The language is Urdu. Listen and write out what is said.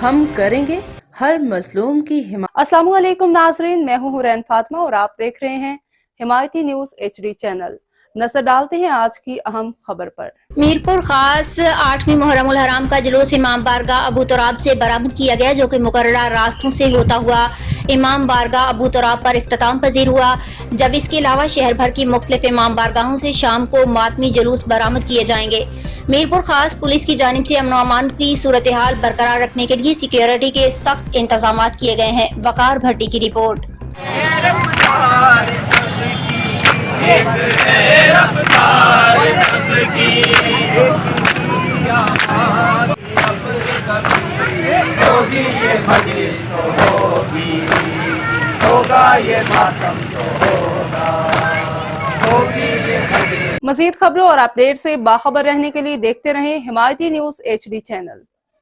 ہم کریں گے ہر مظلوم کی حمایت۔ السلام علیکم ناظرین، میں ہوں حورین فاطمہ اور آپ دیکھ رہے ہیں حمایتی نیوز HD چینل۔ نظر ڈالتے ہیں آج کی اہم خبر پر۔ میرپور خاص 8ویں محرم الحرام کا جلوس امام بارگاہ ابو تراب سے برآمد کیا گیا، جو کہ مقررہ راستوں سے ہوتا ہوا امام بارگاہ ابو تراب پر اختتام پذیر ہوا، جب اس کے علاوہ شہر بھر کی مختلف امام بارگاہوں سے شام کو ماتمی جلوس برآمد کیے جائیں گے۔ میرپور خاص پولیس کی جانب سے امن و امان کی صورتحال برقرار رکھنے کے لیے سیکیورٹی کے سخت انتظامات کیے گئے ہیں۔ وقار بھٹی کی رپورٹ۔ مزید خبروں اور اپڈیٹ سے باخبر رہنے کے لیے دیکھتے رہیں حمایتی نیوز HD چینل۔